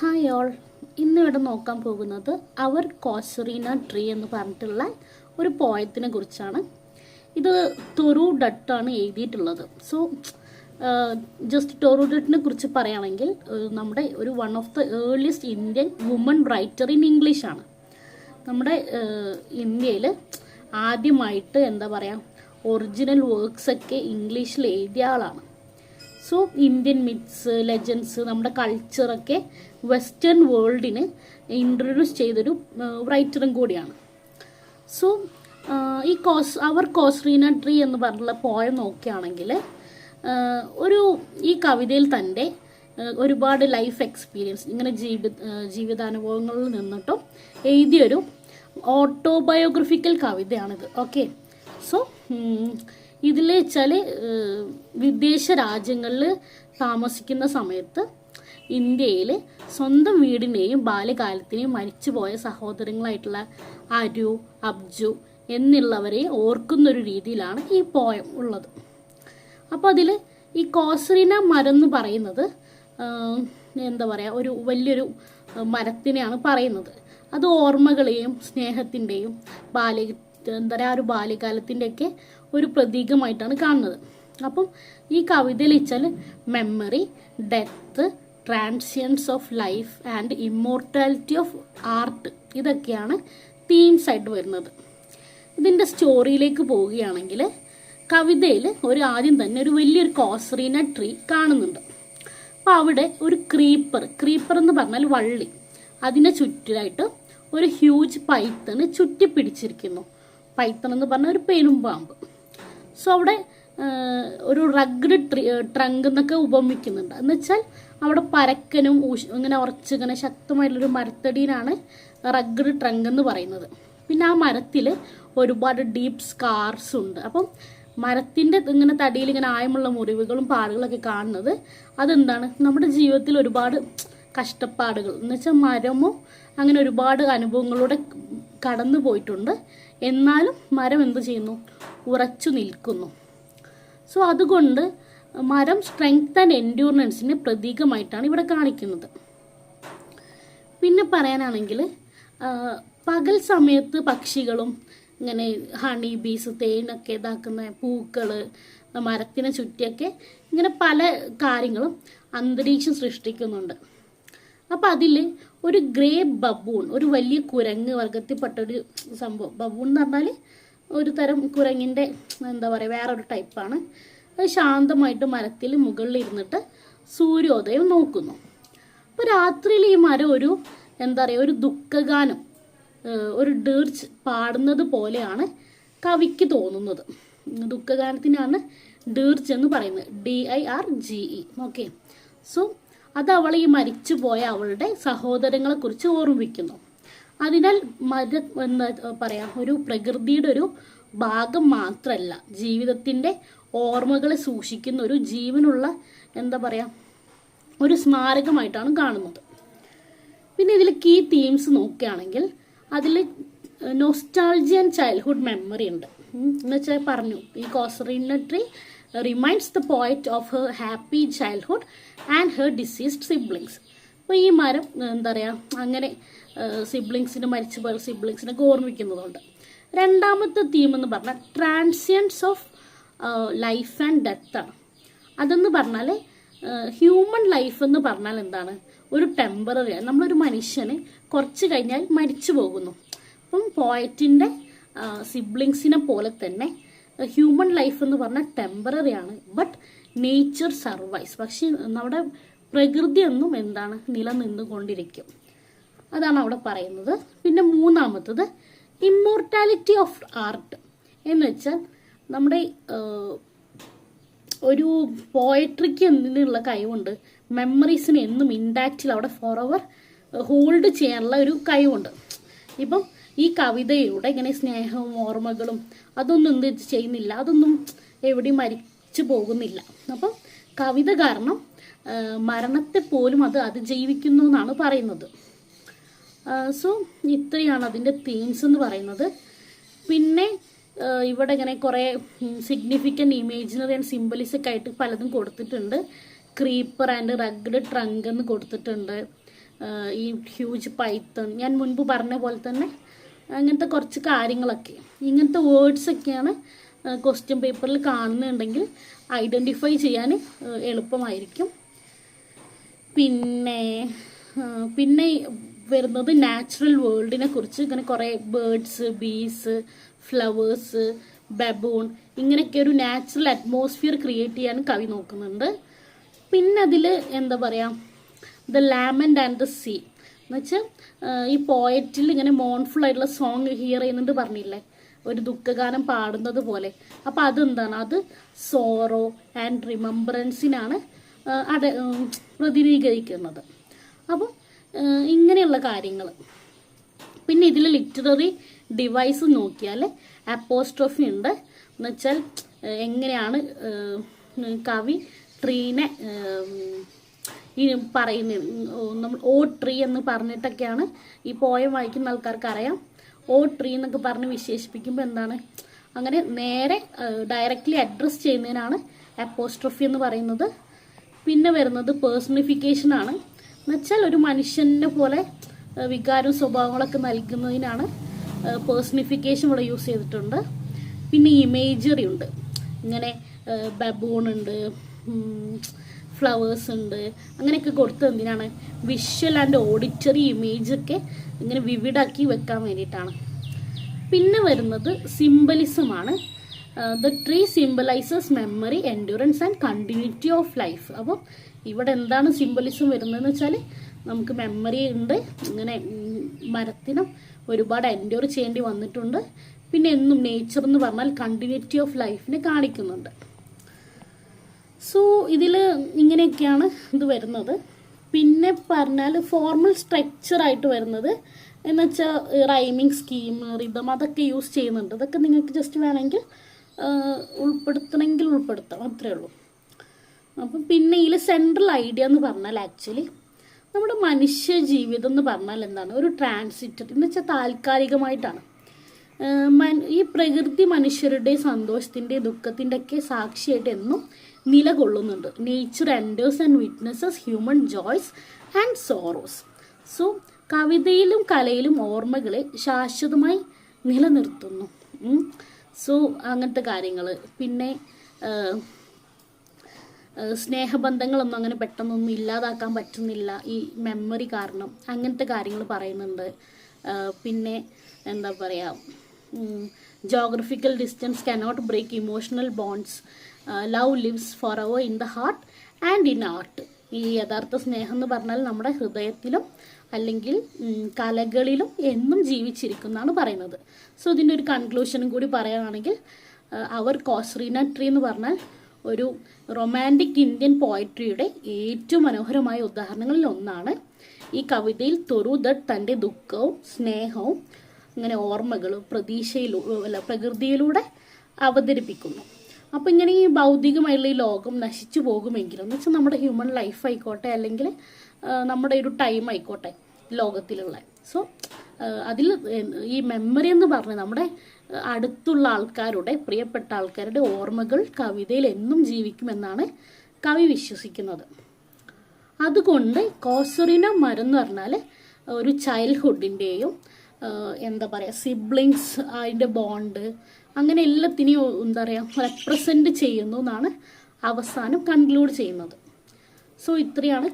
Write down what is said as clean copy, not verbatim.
Hi all, ഇന്നിവിടെ നോക്കാൻ പോകുന്നത് അവർ കോസറീന ട്രീ എന്ന് പറഞ്ഞിട്ടുള്ള ഒരു പോയത്തിനെ കുറിച്ചാണ്. ഇത് ടൊറു ഡട്ടാണ് എഴുതിയിട്ടുള്ളത്. സോ ജസ്റ്റ് ടൊറു ഡട്ടിനെ കുറിച്ച് പറയുകയാണെങ്കിൽ നമ്മുടെ ഒരു one of the earliest Indian woman writer in English ആണ്. നമ്മുടെ ഇന്ത്യയിൽ ആദ്യമായിട്ട് എന്താ പറയുക ഒറിജിനൽ വർക്ക്സ് ഒക്കെ ഇംഗ്ലീഷിൽ എഴുതിയ ആളാണ്. സോ ഇന്ത്യൻ മിത്സ്, ലെജൻഡ്സ്, നമ്മുടെ കൾച്ചറൊക്കെ വെസ്റ്റേൺ വേൾഡിന് ഇൻട്രൊഡ്യൂസ് ചെയ്തൊരു റൈറ്ററും കൂടിയാണ്. സോ ഈ അവർ കോസറീന ട്രീ എന്ന് പറഞ്ഞുള്ള പോയം നോക്കുകയാണെങ്കിൽ ഈ കവിതയിൽ തന്നെ ഒരുപാട് ലൈഫ് എക്സ്പീരിയൻസ്, ഇങ്ങനെ ജീവിതാനുഭവങ്ങളിൽ നിന്നിട്ടും എഴുതിയൊരു ഓട്ടോബയോഗ്രഫിക്കൽ കവിതയാണിത്. ഓക്കെ, സോ ഇതിൽ വെച്ചാൽ വിദേശ രാജ്യങ്ങളിൽ താമസിക്കുന്ന സമയത്ത് ഇന്ത്യയിൽ സ്വന്തം വീടിനെയും ബാല്യകാലത്തിനെയും മരിച്ചുപോയ സഹോദരങ്ങളായിട്ടുള്ള അരു, അബ്ജു എന്നുള്ളവരെ ഓർക്കുന്നൊരു രീതിയിലാണ് ഈ പോയം ഉള്ളത്. അപ്പോൾ അതിൽ ഈ കോസറീന മരം എന്ന് പറയുന്നത് എന്താ പറയുക ഒരു വലിയൊരു മരത്തിനെയാണ് പറയുന്നത്. അത് ഓർമ്മകളെയും സ്നേഹത്തിൻ്റെയും ഒരു ബാല്യകാലത്തിൻ്റെയൊക്കെ ഒരു പ്രതീകമായിട്ടാണ് കാണുന്നത്. അപ്പം ഈ കവിതയിൽ വെച്ചാൽ memory, death, transience of life and immortality of art, ഇതൊക്കെയാണ് തീംസ് ആയിട്ട് വരുന്നത്. ഇതിൻ്റെ സ്റ്റോറിയിലേക്ക് പോവുകയാണെങ്കിൽ കവിതയിൽ ആദ്യം തന്നെ ഒരു വലിയൊരു കോസറീന ട്രീ കാണുന്നുണ്ട്. അപ്പോൾ അവിടെ ഒരു ക്രീപ്പർ എന്ന് പറഞ്ഞാൽ വള്ളി, അതിനെ ചുറ്റിലായിട്ട് ഒരു ഹ്യൂജ് പൈത്തണ് ചുറ്റിപ്പിടിച്ചിരിക്കുന്നു. പൈത്തൺ എന്ന് പറഞ്ഞാൽ ഒരു പെരുമ്പാമ്പ്. സോ അവിടെ ഒരു റഗ്ഡ് ട്രങ്ക് എന്നൊക്കെ ഉപമിക്കുന്നുണ്ട്. എന്ന് വെച്ചാൽ അവിടെ പരക്കനും ഇങ്ങനെ ഇങ്ങനെ ശക്തമായിട്ടുള്ളൊരു മരത്തടിയിലാണ് റഗ്ഡ് ട്രങ്ക് എന്ന് പറയുന്നത്. പിന്നെ ആ മരത്തിൽ ഒരുപാട് ഡീപ്പ് സ്കാർസ് ഉണ്ട്. അപ്പം മരത്തിൻ്റെ ഇങ്ങനെ തടിയിൽ ഇങ്ങനെ ആയമുള്ള മുറിവുകളും പാടുകളൊക്കെ കാണുന്നത് അതെന്താണ്, നമ്മുടെ ജീവിതത്തിൽ ഒരുപാട് കഷ്ടപ്പാടുകൾ എന്ന് വെച്ചാൽ മരമോ അങ്ങനെ ഒരുപാട് അനുഭവങ്ങളിലൂടെ കടന്നു പോയിട്ടുണ്ട്. എന്നാലും മരം എന്ത് ചെയ്യുന്നു, ഉറച്ചു നിൽക്കുന്നു. സോ അതുകൊണ്ട് മരം സ്ട്രെങ്ത് ആൻഡ് എൻഡ്യൂറൻസിൻ്റെ പ്രതീകമായിട്ടാണ് ഇവിടെ കാണിക്കുന്നത്. പിന്നെ പറയാനാണെങ്കിൽ പകൽ സമയത്ത് പക്ഷികളും ഇങ്ങനെ ഹണി ബീസ്, തേനൊക്കെ ഇതാക്കുന്ന പൂക്കൾ, മരത്തിനെ ചുറ്റിയൊക്കെ ഇങ്ങനെ പല കാര്യങ്ങളും അന്തരീക്ഷം സൃഷ്ടിക്കുന്നുണ്ട്. അപ്പം അതിൽ ഒരു ഗ്രേ ബബൂൺ, ഒരു വലിയ കുരങ്ങ് വർഗത്തിൽപ്പെട്ടൊരു സംഭവം. ബബൂൺ എന്ന് പറഞ്ഞാൽ ഒരു തരം കുരങ്ങിൻ്റെ എന്താ പറയുക വേറൊരു ടൈപ്പാണ്. അത് ശാന്തമായിട്ട് മരത്തിൽ മുകളിൽ ഇരുന്നിട്ട് സൂര്യോദയം നോക്കുന്നു. അപ്പോൾ രാത്രിയിൽ ഈ മരം എന്താ പറയുക ഒരു ദുഃഖഗാനം, ഒരു ഡീർച്ച് പാടുന്നത് പോലെയാണ് കവിക്ക് തോന്നുന്നത്. ദുഃഖഗാനത്തിനാണ് ഡീർച്ച് എന്ന് പറയുന്നത്, DIRGE. ഓക്കെ, സോ അത് അവൾ ഈ മരിച്ചുപോയ അവളുടെ സഹോദരങ്ങളെ കുറിച്ച് ഓർമ്മിക്കുന്നു. അതിനാൽ എന്താ പറയാ ഒരു പ്രകൃതിയുടെ ഒരു ഭാഗം മാത്രമല്ല, ജീവിതത്തിന്റെ ഓർമ്മകളെ സൂക്ഷിക്കുന്ന ഒരു ജീവനുള്ള എന്താ പറയാ ഒരു സ്മാരകമായിട്ടാണ് കാണുന്നത്. പിന്നെ ഇതിൽ കീ തീംസ് നോക്കുകയാണെങ്കിൽ അതിൽ നൊസ്റ്റാൾജിയ ആൻഡ് ചൈൽഡ്ഹുഡ് മെമ്മറി ഉണ്ട്. എന്ന് വെച്ചാൽ പറഞ്ഞു ഈ കോസറീന tree reminds the poet of her happy childhood and her deceased siblings. അപ്പോൾ ഈ മരം എന്താ പറയുക അങ്ങനെ മരിച്ചുപോയ സിബ്ലിങ്സിനൊക്കെ ഓർമ്മിക്കുന്നതുകൊണ്ട്. രണ്ടാമത്തെ തീം എന്ന് പറഞ്ഞാൽ transience of life and death ആണ്. അതെന്ന് പറഞ്ഞാൽ ഹ്യൂമൻ ലൈഫ് എന്ന് പറഞ്ഞാൽ എന്താണ്, ഒരു ടെമ്പററിയാണ്. നമ്മളൊരു മനുഷ്യന് കുറച്ച് കഴിഞ്ഞാൽ മരിച്ചു പോകുന്നു. അപ്പം പോയറ്റിൻ്റെ സിബ്ലിങ്സിനെ പോലെ തന്നെ ഹ്യൂമൻ ലൈഫ് എന്ന് പറഞ്ഞാൽ ടെമ്പററി ആണ്, ബട്ട് നേച്ചർ സർവൈവ്സ്. പക്ഷെ നമ്മുടെ പ്രകൃതിയൊന്നും എന്താണ് നിലനിന്നുകൊണ്ടിരിക്കും. അതാണ് അവിടെ പറയുന്നത്. പിന്നെ മൂന്നാമത്തത് ഇമ്മോർട്ടാലിറ്റി ഓഫ് ആർട്ട് എന്ന് വെച്ചാൽ നമ്മുടെ ഒരു പോയട്രിക്ക് എന്തിനുള്ള കഴിവുണ്ട്, മെമ്മറീസിന് എന്നും ഇൻടാക്റ്റിൽ അവിടെ ഫോറെവർ ഹോൾഡ് ചെയ്യാനുള്ള ഒരു കഴിവുണ്ട്. ഇപ്പം ഈ കവിതയിലൂടെ ഇങ്ങനെ സ്നേഹവും ഓർമ്മകളും അതൊന്നും എന്ത് ചെയ്യുന്നില്ല, അതൊന്നും എവിടെയും മരിച്ചു പോകുന്നില്ല. അപ്പം കവിത കാരണം മരണത്തെ പോലും അത് അതിജീവിക്കുന്നു എന്നാണ് പറയുന്നത്. സോ ഇത്രയാണ് അതിൻ്റെ തീംസ് എന്ന് പറയുന്നത്. പിന്നെ ഇവിടെ ഇങ്ങനെ കുറേ സിഗ്നിഫിക്കൻറ്റ് ഇമേജിനറി ആൻഡ് സിംബലിസൊക്കെ ആയിട്ട് പലതും കൊടുത്തിട്ടുണ്ട്. ക്രീപ്പർ ആൻഡ് റഗ്ഡ് ട്രങ്ക് എന്ന് കൊടുത്തിട്ടുണ്ട്. ഈ ഹ്യൂജ് പൈത്തൺ, ഞാൻ മുൻപ് പറഞ്ഞ പോലെ തന്നെ അങ്ങനത്തെ കുറച്ച് കാര്യങ്ങളൊക്കെ, ഇങ്ങനത്തെ വേർഡ്സൊക്കെയാണ് ക്വസ്റ്റ്യൻ പേപ്പറിൽ കാണുന്നുണ്ടെങ്കിൽ ഐഡൻറ്റിഫൈ ചെയ്യാൻ എളുപ്പമായിരിക്കും. പിന്നെ വരുന്നത് നാച്ചുറൽ വേൾഡിനെ കുറിച്ച്, ഇങ്ങനെ കുറേ ബേർഡ്സ്, ബീസ്, ഫ്ലവേഴ്സ്, ബബൂൺ, ഇങ്ങനെയൊക്കെ ഒരു നാച്ചുറൽ അറ്റ്മോസ്ഫിയർ ക്രിയേറ്റ് ചെയ്യാൻ കവി നോക്കുന്നുണ്ട്. പിന്നെ അതിൽ എന്താ പറയുക, ദ ലാമൻഡ് ആൻഡ് ദ സീ എന്ന് വെച്ചാൽ ഈ പോയറ്റിൽ ഇങ്ങനെ മോൺഫുൾ ആയിട്ടുള്ള സോങ് ഹിയർ ചെയ്യുന്നുണ്ട് പറഞ്ഞില്ലേ, ഒരു ദുഃഖഗാനം പാടുന്നത് പോലെ. അപ്പോൾ അതെന്താണ്, അത് സോറോ ആൻഡ് റിമംബറൻസിനാണ് പ്രതിനിധീകരിക്കുന്നത്. അപ്പം ഇങ്ങനെയുള്ള കാര്യങ്ങൾ. പിന്നെ ഇതിൽ ലിറ്റററി ഡിവൈസ് നോക്കിയാൽ അപ്പോസ്ട്രോഫി ഉണ്ട്. എന്ന് വെച്ചാൽ എങ്ങനെയാണ് കവി ട്രീനെ ഈ പറയുന്നത്, നമ്മൾ ഓ ട്രീ എന്ന് പറഞ്ഞിട്ടൊക്കെയാണ് ഈ പോയം വായിക്കുന്ന ആൾക്കാർക്ക് അറിയാം. ഓ ട്രീ എന്നൊക്കെ പറഞ്ഞ് വിശേഷിപ്പിക്കുമ്പോൾ എന്താണ്, അങ്ങനെ നേരെ ഡയറക്റ്റ്ലി അഡ്രസ്സ് ചെയ്യുന്നതിനാണ് അപ്പോസ്ട്രോഫി എന്ന് പറയുന്നത്. പിന്നെ വരുന്നത് പേഴ്സണിഫിക്കേഷൻ ആണ്. എന്നുവെച്ചാൽ ഒരു മനുഷ്യനെ പോലെ വികാരവും സ്വഭാവങ്ങളൊക്കെ നൽകുന്നതിനാണ് പേഴ്സണിഫിക്കേഷൻ ഇവിടെ യൂസ് ചെയ്തിട്ടുണ്ട്. പിന്നെ ഇമേജറി ഉണ്ട്, ഇങ്ങനെ ബബൂൺ ഉണ്ട്, ഫ്ലവേഴ്സ് ഉണ്ട്, അങ്ങനെയൊക്കെ കൊടുത്തത് എന്തിനാണ്, വിഷ്വൽ ആൻഡ് ഓഡിറ്ററി ഇമേജൊക്കെ ഇങ്ങനെ വിവിഡാക്കി വെക്കാൻ വേണ്ടിയിട്ടാണ്. പിന്നെ വരുന്നത് സിംബലിസമാണ്. The tree symbolises memory, endurance and continuity of life. അപ്പോൾ ഇവിടെ എന്താണ് സിംബലിസം വരുന്നതെന്ന് വെച്ചാൽ, നമുക്ക് മെമ്മറി ഉണ്ട്, ഇങ്ങനെ മരത്തിനും ഒരുപാട് എൻഡ്യൂർ ചെയ്യേണ്ടി വന്നിട്ടുണ്ട്. പിന്നെ എന്നും നേച്ചർ എന്ന് പറഞ്ഞാൽ കണ്ടിന്യൂറ്റി ഓഫ് ലൈഫിനെ കാണിക്കുന്നുണ്ട്. സോ ഇതിൽ ഇങ്ങനെയൊക്കെയാണ് ഇത് വരുന്നത്. പിന്നെ പറഞ്ഞാൽ ഫോർമൽ സ്ട്രക്ചറായിട്ട് വരുന്നത് എന്ന് വെച്ചാൽ റൈമിങ് സ്കീം, റിതം, അതൊക്കെ യൂസ് ചെയ്യുന്നുണ്ട്. അതൊക്കെ നിങ്ങൾക്ക് ജസ്റ്റ് വേണമെങ്കിൽ ഉൾപ്പെടുത്തണമെങ്കിൽ ഉൾപ്പെടുത്താം, അത്രയേ ഉള്ളൂ. അപ്പം പിന്നെ ഇതിൽ സെൻട്രൽ ഐഡിയ എന്ന് പറഞ്ഞാൽ ആക്ച്വലി നമ്മുടെ മനുഷ്യ ജീവിതം എന്ന് പറഞ്ഞാൽ എന്താണ്, ഒരു ട്രാൻസിറ്ററി എന്ന് വെച്ചാൽ താൽക്കാലികമായിട്ടാണ്. ഈ പ്രകൃതി മനുഷ്യരുടെ സന്തോഷത്തിൻ്റെ ദുഃഖത്തിൻ്റെ ഒക്കെ സാക്ഷിയായിട്ട് എന്നും നിലകൊള്ളുന്നുണ്ട്. Nature endures and witnesses human joys and sorrows. So കവിതയിലും കലയിലും ഓർമ്മകളെ ശാശ്വതമായി നിലനിർത്തുന്നു. സോ അങ്ങനത്തെ കാര്യങ്ങൾ. പിന്നെ സ്നേഹബന്ധങ്ങളൊന്നും അങ്ങനെ പെട്ടെന്നൊന്നും ഇല്ലാതാക്കാൻ പറ്റുന്നില്ല ഈ മെമ്മറി കാരണം, അങ്ങനത്തെ കാര്യങ്ങൾ പറയുന്നുണ്ട്. പിന്നെ എന്താ പറയുക, geographical distance cannot break emotional bonds, love lives forever in the heart and in art. ഈ യഥാർത്ഥ സ്നേഹം എന്ന് പറഞ്ഞാൽ നമ്മുടെ ഹൃദയത്തിലും അല്ലെങ്കിൽ കലകളിലും എന്നും ജീവിച്ചിരിക്കുന്നതാണ് പറയുന്നത്. സോ ഇതിൻ്റെ ഒരു കൺക്ലൂഷനും കൂടി പറയുകയാണെങ്കിൽ, അവർ കോസറീന ട്രീ എന്ന് പറഞ്ഞാൽ ഒരു റൊമാൻറ്റിക് ഇന്ത്യൻ പോയട്രിയുടെ ഏറ്റവും മനോഹരമായ ഉദാഹരണങ്ങളിൽ ഒന്നാണ്. ഈ കവിതയിൽ തൊറൂദത്ത് തൻ്റെ ദുഃഖവും സ്നേഹവും ഇങ്ങനെ ഓർമ്മകളും പ്രകൃതിയിലൂടെ അവതരിപ്പിക്കുന്നു. അപ്പം ഇങ്ങനെ ഈ ഭൗതികമായുള്ള ഈ ലോകം നശിച്ചു പോകുമെങ്കിലും, എന്ന് വെച്ചാൽ നമ്മുടെ ഹ്യൂമൻ ലൈഫ് ആയിക്കോട്ടെ അല്ലെങ്കിൽ നമ്മുടെ ഒരു ടൈം ആയിക്കോട്ടെ ലോകത്തിലുള്ള, സോ അതിൽ ഈ മെമ്മറി എന്ന് പറഞ്ഞാൽ നമ്മുടെ അടുത്തുള്ള ആൾക്കാരുടെ, പ്രിയപ്പെട്ട ആൾക്കാരുടെ ഓർമ്മകൾ കവിതയിൽ എന്നും ജീവിക്കുമെന്നാണ് കവി വിശ്വസിക്കുന്നത്. അതുകൊണ്ട് കോസറീന മരം എന്ന് പറഞ്ഞാൽ ഒരു ചൈൽഡ്ഹുഡിൻ്റെയും എന്താ പറയുക സിബ്ലിങ്സ് അതിൻ്റെ ബോണ്ട് അങ്ങനെ എല്ലാത്തിനെയും എന്താ പറയുക റെപ്രസെൻറ്റ് ചെയ്യുന്നു എന്നാണ് അവസാനം കൺക്ലൂഡ് ചെയ്യുന്നത്. സോ ഇത്രയാണ്